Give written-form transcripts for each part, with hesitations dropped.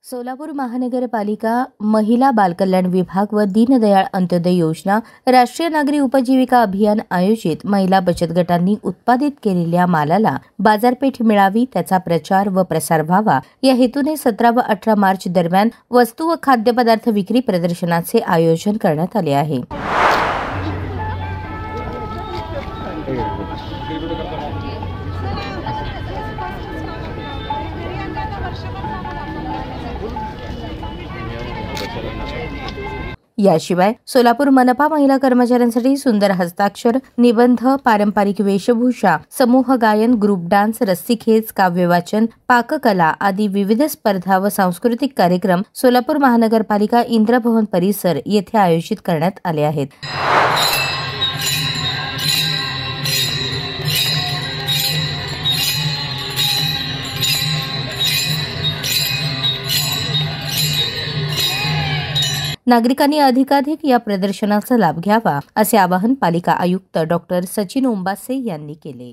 सोलापूर महानगरपालिका, महिला बालकल्याण विभाग व दीनदयाळ अंत्योदय योजना, राष्ट्रीय नागरी उपजीविका अभियान आयोजित महिला बचत गटांनी उत्पादित केलेल्या मालाला बाजारपेठ मिळावी, त्याचा प्रचार व प्रसार व्हावा या हेतूने 17 व 18 मार्च दरम्यान वस्तू व खाद्यपदार्थ विक्री प्रदर्शनाचे आयोजन करण्यात आले आहे। याशिवाय सोलापूर मनपा महिला कर्मचाऱ्यांसाठी सुंदर हस्ताक्षर, निबंध, पारंपरिक वेशभूषा, समूह गायन, ग्रुप डान्स, रस्सीखेच, काव्यवाचन, पाककला आदी विविध स्पर्धा व सांस्कृतिक कार्यक्रम सोलापूर महानगरपालिका इंद्रभवन परिसर येथे आयोजित करण्यात आले आहेत। नागरिकांनी अधिकाधिक या प्रदर्शनाचा लाभ घ्यावा असे आवाहन पालिका आयुक्त डॉक्टर सचिन ओंबासे यांनी केले।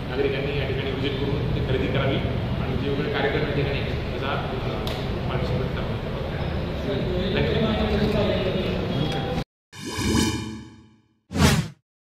नागरिकांनी या ठिकाणी विजिट करून ते खरेदी करावी आणि जे वेगळे कार्यक्रम या ठिकाणी त्याचा पार्टिसिपेट करावा।